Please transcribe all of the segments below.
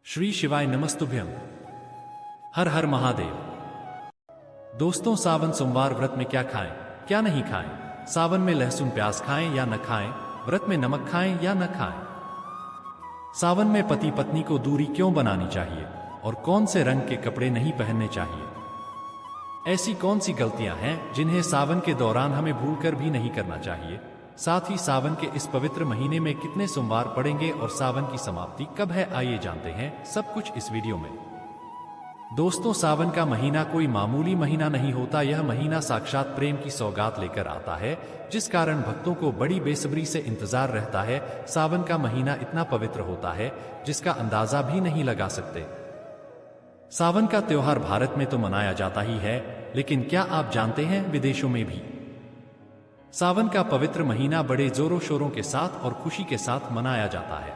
श्री शिवाय नमस्तुभ्यम। हर हर महादेव। दोस्तों, सावन सोमवार व्रत में क्या खाएं, क्या नहीं खाएं? सावन में लहसुन प्याज खाएं या न खाएं? व्रत में नमक खाएं या न खाएं? सावन में पति पत्नी को दूरी क्यों बनानी चाहिए और कौन से रंग के कपड़े नहीं पहनने चाहिए? ऐसी कौन सी गलतियां हैं जिन्हें सावन के दौरान हमें भूलकर भी नहीं करना चाहिए? साथ ही सावन के इस पवित्र महीने में कितने सोमवार पड़ेंगे और सावन की समाप्ति कब है, आइए जानते हैं सब कुछ इस वीडियो में। दोस्तों, सावन का महीना कोई मामूली महीना नहीं होता। यह महीना साक्षात प्रेम की सौगात लेकर आता है, जिस कारण भक्तों को बड़ी बेसब्री से इंतजार रहता है। सावन का महीना इतना पवित्र होता है जिसका अंदाजा भी नहीं लगा सकते। सावन का त्योहार भारत में तो मनाया जाता ही है, लेकिन क्या आप जानते हैं विदेशों में भी सावन का पवित्र महीना बड़े जोरों शोरों के साथ और खुशी के साथ मनाया जाता है।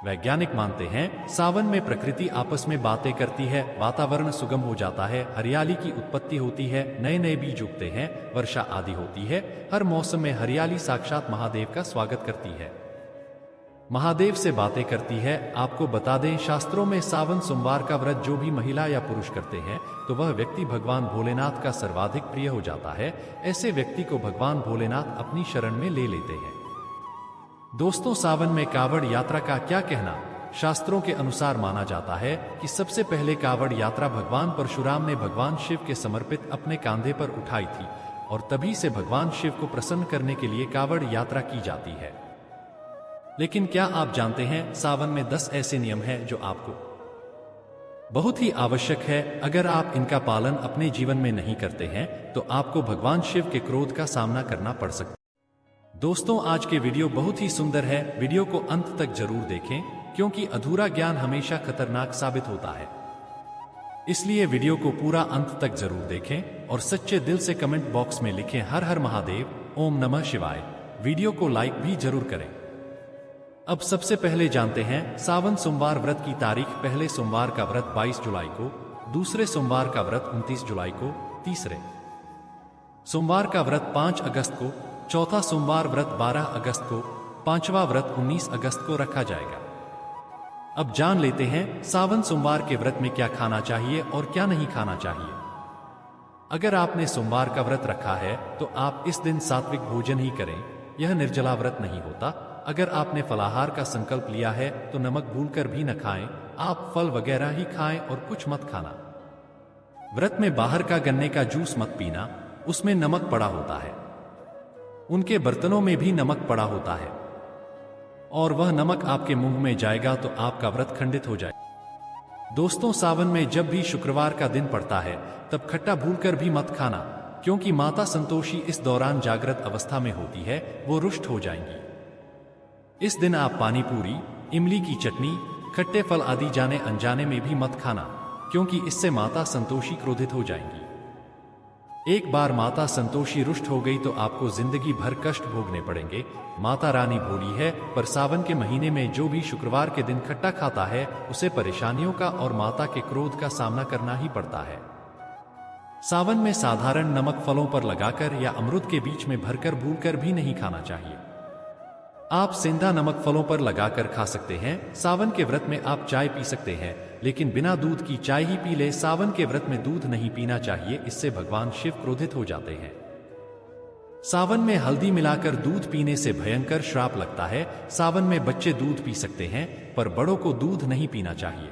वैज्ञानिक मानते हैं सावन में प्रकृति आपस में बातें करती है, वातावरण सुगम हो जाता है, हरियाली की उत्पत्ति होती है, नए नए बीज उगते हैं, वर्षा आदि होती है। हर मौसम में हरियाली साक्षात महादेव का स्वागत करती है, महादेव से बातें करती है। आपको बता दें, शास्त्रों में सावन सोमवार का व्रत जो भी महिला या पुरुष करते हैं तो वह व्यक्ति भगवान भोलेनाथ का सर्वाधिक प्रिय हो जाता है। ऐसे व्यक्ति को भगवान भोलेनाथ अपनी शरण में ले लेते हैं। दोस्तों, सावन में कावड़ यात्रा का क्या कहना? शास्त्रों के अनुसार माना जाता है कि सबसे पहले कावड़ यात्रा भगवान परशुराम ने भगवान शिव के समर्पित अपने कांधे पर उठाई थी और तभी से भगवान शिव को प्रसन्न करने के लिए कावड़ यात्रा की जाती है। लेकिन क्या आप जानते हैं, सावन में 10 ऐसे नियम हैं जो आपको बहुत ही आवश्यक है। अगर आप इनका पालन अपने जीवन में नहीं करते हैं तो आपको भगवान शिव के क्रोध का सामना करना पड़ सकता है। दोस्तों, आज के वीडियो बहुत ही सुंदर है। वीडियो को अंत तक जरूर देखें, क्योंकि अधूरा ज्ञान हमेशा खतरनाक साबित होता है। इसलिए वीडियो को पूरा अंत तक जरूर देखें और सच्चे दिल से कमेंट बॉक्स में लिखें हर हर महादेव, ओम नमः शिवाय। वीडियो को लाइक भी जरूर करें। अब सबसे पहले जानते हैं सावन सोमवार व्रत की तारीख। पहले सोमवार का व्रत 22 जुलाई को, दूसरे सोमवार का व्रत 29 जुलाई को, तीसरे सोमवार का व्रत 5 अगस्त को, चौथा सोमवार व्रत 12 अगस्त को, पांचवा व्रत 19 अगस्त को रखा जाएगा। अब जान लेते हैं सावन सोमवार के व्रत में क्या खाना चाहिए और क्या नहीं खाना चाहिए। अगर आपने सोमवार का व्रत रखा है तो आप इस दिन सात्विक भोजन ही करें। यह निर्जला व्रत नहीं होता। अगर आपने फलाहार का संकल्प लिया है तो नमक भूलकर भी न खाएं। आप फल वगैरह ही खाएं और कुछ मत खाना। व्रत में बाहर का गन्ने का जूस मत पीना, उसमें नमक पड़ा होता है। उनके बर्तनों में भी नमक पड़ा होता है और वह नमक आपके मुंह में जाएगा तो आपका व्रत खंडित हो जाएगा। दोस्तों, सावन में जब भी शुक्रवार का दिन पड़ता है तब खट्टा भूलकर भी मत खाना, क्योंकि माता संतोषी इस दौरान जागृत अवस्था में होती है, वो रुष्ट हो जाएंगी। इस दिन आप पानी पूरी, इमली की चटनी, खट्टे फल आदि जाने अनजाने में भी मत खाना, क्योंकि इससे माता संतोषी क्रोधित हो जाएंगी। एक बार माता संतोषी रुष्ट हो गई तो आपको जिंदगी भर कष्ट भोगने पड़ेंगे। माता रानी भोली है, पर सावन के महीने में जो भी शुक्रवार के दिन खट्टा खाता है उसे परेशानियों का और माता के क्रोध का सामना करना ही पड़ता है। सावन में साधारण नमक फलों पर लगाकर या अमृत के बीच में भरकर भूलकर भी नहीं खाना चाहिए। आप सेंधा नमक फलों पर लगाकर खा सकते हैं। सावन के व्रत में आप चाय पी सकते हैं, लेकिन बिना दूध की चाय ही पी ले। सावन के व्रत में दूध नहीं पीना चाहिए, इससे भगवान शिव क्रोधित हो जाते हैं। सावन में हल्दी मिलाकर दूध पीने से भयंकर श्राप लगता है। सावन में बच्चे दूध पी सकते हैं, पर बड़ों को दूध नहीं पीना चाहिए।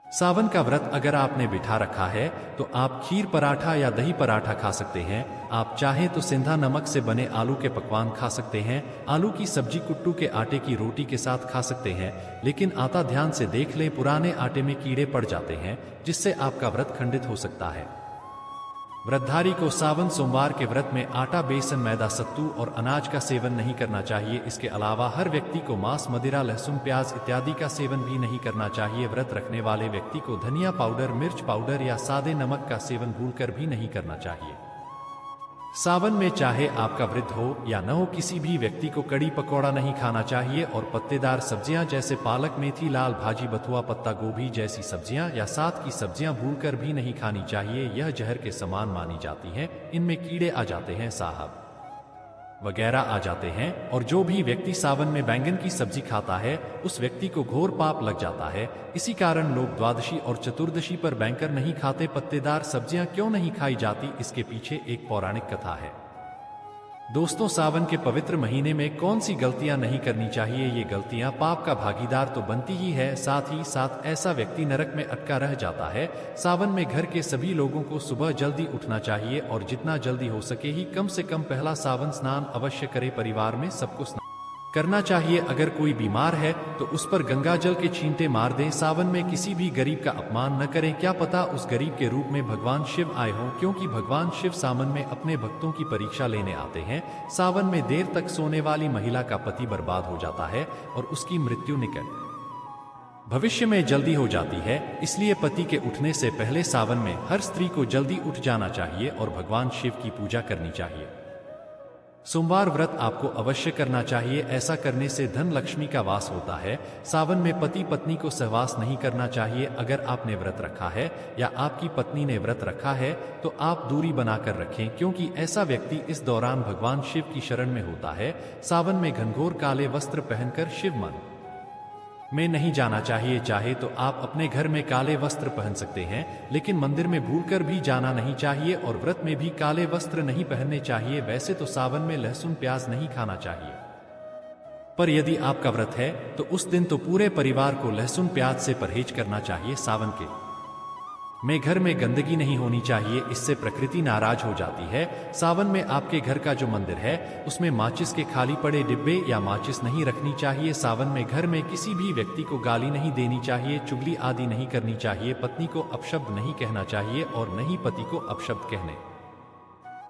सावन का व्रत अगर आपने बिठा रखा है तो आप खीर पराठा या दही पराठा खा सकते हैं। आप चाहें तो सिंधा नमक से बने आलू के पकवान खा सकते हैं। आलू की सब्जी कुट्टू के आटे की रोटी के साथ खा सकते हैं, लेकिन आता ध्यान से देख लें, पुराने आटे में कीड़े पड़ जाते हैं, जिससे आपका व्रत खंडित हो सकता है। व्रतधारी को सावन सोमवार के व्रत में आटा, बेसन, मैदा, सत्तू और अनाज का सेवन नहीं करना चाहिए। इसके अलावा हर व्यक्ति को मांस, मदिरा, लहसुन, प्याज इत्यादि का सेवन भी नहीं करना चाहिए। व्रत रखने वाले व्यक्ति को धनिया पाउडर, मिर्च पाउडर या सादे नमक का सेवन भूलकर भी नहीं करना चाहिए। सावन में चाहे आपका व्रत हो या न हो, किसी भी व्यक्ति को कड़ी पकौड़ा नहीं खाना चाहिए और पत्तेदार सब्जियां जैसे पालक, मेथी, लाल भाजी, बथुआ, पत्ता गोभी जैसी सब्जियां या साथ की सब्जियां भूलकर भी नहीं खानी चाहिए। यह जहर के समान मानी जाती हैं, इनमें कीड़े आ जाते हैं साहब। वगैरह आ जाते हैं। और जो भी व्यक्ति सावन में बैंगन की सब्जी खाता है उस व्यक्ति को घोर पाप लग जाता है। इसी कारण लोग द्वादशी और चतुर्दशी पर बैंगन नहीं खाते। पत्तेदार सब्जियां क्यों नहीं खाई जाती, इसके पीछे एक पौराणिक कथा है। दोस्तों, सावन के पवित्र महीने में कौन सी गलतियां नहीं करनी चाहिए? ये गलतियां पाप का भागीदार तो बनती ही है, साथ ही साथ ऐसा व्यक्ति नरक में अटका रह जाता है। सावन में घर के सभी लोगों को सुबह जल्दी उठना चाहिए और जितना जल्दी हो सके ही कम से कम पहला सावन स्नान अवश्य करे। परिवार में सबको स्नान करना चाहिए। अगर कोई बीमार है तो उस पर गंगा जल के छींटे मार दें। सावन में किसी भी गरीब का अपमान न करें, क्या पता उस गरीब के रूप में भगवान शिव आए हों, क्योंकि भगवान शिव सावन में अपने भक्तों की परीक्षा लेने आते हैं। सावन में देर तक सोने वाली महिला का पति बर्बाद हो जाता है और उसकी मृत्यु निकट भविष्य में जल्दी हो जाती है। इसलिए पति के उठने से पहले सावन में हर स्त्री को जल्दी उठ जाना चाहिए और भगवान शिव की पूजा करनी चाहिए। सोमवार व्रत आपको अवश्य करना चाहिए, ऐसा करने से धन लक्ष्मी का वास होता है। सावन में पति पत्नी को सहवास नहीं करना चाहिए। अगर आपने व्रत रखा है या आपकी पत्नी ने व्रत रखा है तो आप दूरी बनाकर रखें, क्योंकि ऐसा व्यक्ति इस दौरान भगवान शिव की शरण में होता है। सावन में घनघोर काले वस्त्र पहनकर शिव मन में नहीं जाना चाहिए। चाहे तो आप अपने घर में काले वस्त्र पहन सकते हैं, लेकिन मंदिर में भूलकर भी जाना नहीं चाहिए और व्रत में भी काले वस्त्र नहीं पहनने चाहिए। वैसे तो सावन में लहसुन प्याज नहीं खाना चाहिए, पर यदि आपका व्रत है तो उस दिन तो पूरे परिवार को लहसुन प्याज से परहेज करना चाहिए। सावन के में घर में गंदगी नहीं होनी चाहिए, इससे प्रकृति नाराज हो जाती है। सावन में आपके घर का जो मंदिर है उसमें माचिस के खाली पड़े डिब्बे या माचिस नहीं रखनी चाहिए। सावन में घर में किसी भी व्यक्ति को गाली नहीं देनी चाहिए, चुगली आदि नहीं करनी चाहिए। पत्नी को अपशब्द नहीं कहना चाहिए और न ही पति को अपशब्द कहने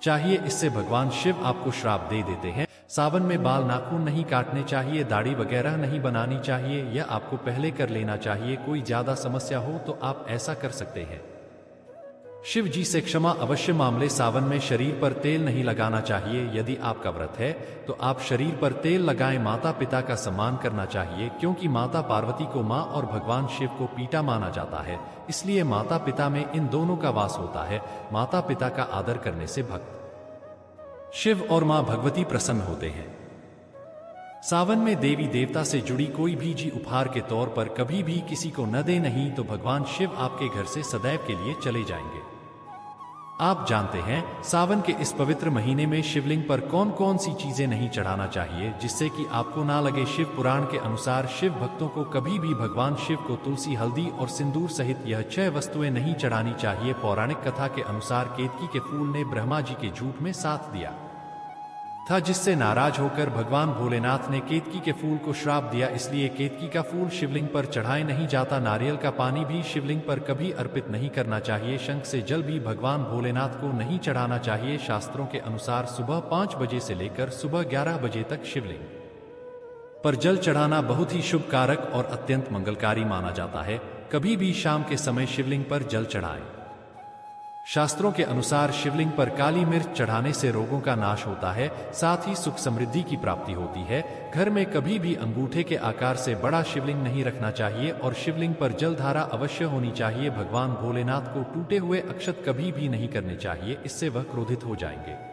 चाहिए, इससे भगवान शिव आपको श्राप दे देते हैं। सावन में बाल नाखून नहीं काटने चाहिए, दाढ़ी वगैरह नहीं बनानी चाहिए, यह आपको पहले कर लेना चाहिए। कोई ज्यादा समस्या हो तो आप ऐसा कर सकते हैं। शिव जी से क्षमा अवश्य मामले। सावन में शरीर पर तेल नहीं लगाना चाहिए। यदि आपका व्रत है तो आप शरीर पर तेल लगाएं। माता पिता का सम्मान करना चाहिए, क्योंकि माता पार्वती को माँ और भगवान शिव को पीता माना जाता है, इसलिए माता पिता में इन दोनों का वास होता है। माता पिता का आदर करने से भक्त शिव और मां भगवती प्रसन्न होते हैं। सावन में देवी देवता से जुड़ी कोई भी चीज उपहार के तौर पर कभी भी किसी को न दे, नहीं तो भगवान शिव आपके घर से सदैव के लिए चले जाएंगे। आप जानते हैं सावन के इस पवित्र महीने में शिवलिंग पर कौन कौन सी चीजें नहीं चढ़ाना चाहिए जिससे कि आपको ना लगे। शिव पुराण के अनुसार शिव भक्तों को कभी भी भगवान शिव को तुलसी, हल्दी और सिंदूर सहित यह 6 वस्तुएं नहीं चढ़ानी चाहिए। पौराणिक कथा के अनुसार केतकी के फूल ने ब्रह्मा जी के झूठ में साथ दिया था, जिससे नाराज होकर भगवान भोलेनाथ ने केतकी के फूल को श्राप दिया, इसलिए केतकी का फूल शिवलिंग पर चढ़ाए नहीं जाता। नारियल का पानी भी शिवलिंग पर कभी अर्पित नहीं करना चाहिए। शंख से जल भी भगवान भोलेनाथ को नहीं चढ़ाना चाहिए। शास्त्रों के अनुसार सुबह 5 बजे से लेकर सुबह 11 बजे तक शिवलिंग पर जल चढ़ाना बहुत ही शुभ कारक और अत्यंत मंगलकारी माना जाता है। कभी भी शाम के समय शिवलिंग पर जल चढ़ाएं। शास्त्रों के अनुसार शिवलिंग पर काली मिर्च चढ़ाने से रोगों का नाश होता है, साथ ही सुख समृद्धि की प्राप्ति होती है। घर में कभी भी अंगूठे के आकार से बड़ा शिवलिंग नहीं रखना चाहिए और शिवलिंग पर जलधारा अवश्य होनी चाहिए। भगवान भोलेनाथ को टूटे हुए अक्षत कभी भी नहीं करने चाहिए, इससे वह क्रोधित हो जाएंगे।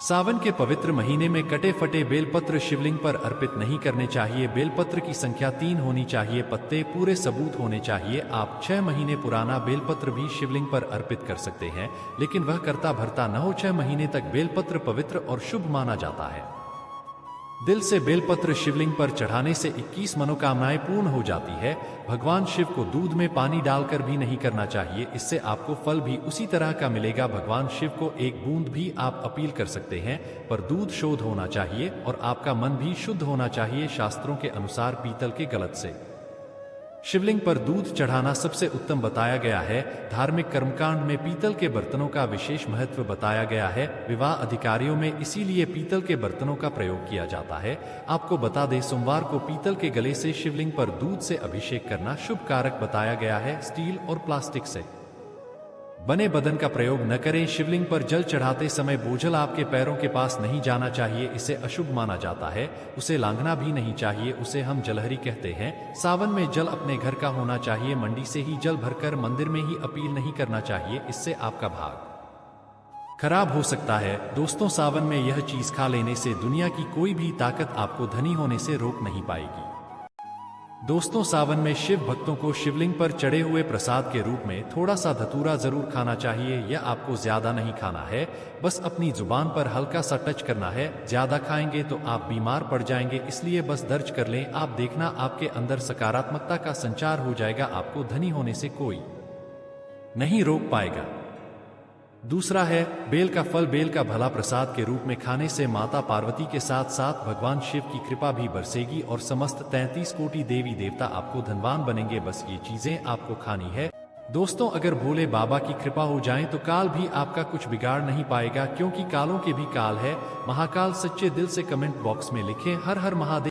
सावन के पवित्र महीने में कटे फटे बेलपत्र शिवलिंग पर अर्पित नहीं करने चाहिए। बेलपत्र की संख्या 3 होनी चाहिए, पत्ते पूरे सबूत होने चाहिए। आप 6 महीने पुराना बेलपत्र भी शिवलिंग पर अर्पित कर सकते हैं, लेकिन वह करता भरता न हो। 6 महीने तक बेलपत्र पवित्र और शुभ माना जाता है। दिल से बेलपत्र शिवलिंग पर चढ़ाने से 21 मनोकामनाएं पूर्ण हो जाती है। भगवान शिव को दूध में पानी डालकर भी नहीं करना चाहिए, इससे आपको फल भी उसी तरह का मिलेगा। भगवान शिव को एक बूंद भी आप अपील कर सकते हैं, पर दूध शुद्ध होना चाहिए और आपका मन भी शुद्ध होना चाहिए। शास्त्रों के अनुसार पीतल के गलत से शिवलिंग पर दूध चढ़ाना सबसे उत्तम बताया गया है। धार्मिक कर्मकांड में पीतल के बर्तनों का विशेष महत्व बताया गया है। विवाह अधिकारियों में इसीलिए पीतल के बर्तनों का प्रयोग किया जाता है। आपको बता दें, सोमवार को पीतल के गले से शिवलिंग पर दूध से अभिषेक करना शुभ कारक बताया गया है। स्टील और प्लास्टिक से बने बदन का प्रयोग न करें। शिवलिंग पर जल चढ़ाते समय बोझल आपके पैरों के पास नहीं जाना चाहिए, इसे अशुभ माना जाता है। उसे लांघना भी नहीं चाहिए, उसे हम जलहरी कहते हैं। सावन में जल अपने घर का होना चाहिए, मंडी से ही जल भरकर मंदिर में ही अपील नहीं करना चाहिए, इससे आपका भाग खराब हो सकता है। दोस्तों, सावन में यह चीज खा लेने से दुनिया की कोई भी ताकत आपको धनी होने से रोक नहीं पाएगी। दोस्तों, सावन में शिव भक्तों को शिवलिंग पर चढ़े हुए प्रसाद के रूप में थोड़ा सा धतूरा जरूर खाना चाहिए। यह आपको ज्यादा नहीं खाना है, बस अपनी जुबान पर हल्का सा टच करना है। ज्यादा खाएंगे तो आप बीमार पड़ जाएंगे, इसलिए बस दर्ज कर लें। आप देखना, आपके अंदर सकारात्मकता का संचार हो जाएगा। आपको धनी होने से कोई नहीं रोक पाएगा। दूसरा है बेल का फल। बेल का भला प्रसाद के रूप में खाने से माता पार्वती के साथ साथ भगवान शिव की कृपा भी बरसेगी और समस्त 33 कोटि देवी देवता आपको धनवान बनेंगे। बस ये चीजें आपको खानी है। दोस्तों, अगर भोले बाबा की कृपा हो जाए तो काल भी आपका कुछ बिगाड़ नहीं पाएगा, क्योंकि कालों के भी काल है। महाकाल सच्चे दिल से कमेंट बॉक्स में लिखें हर हर महादेव।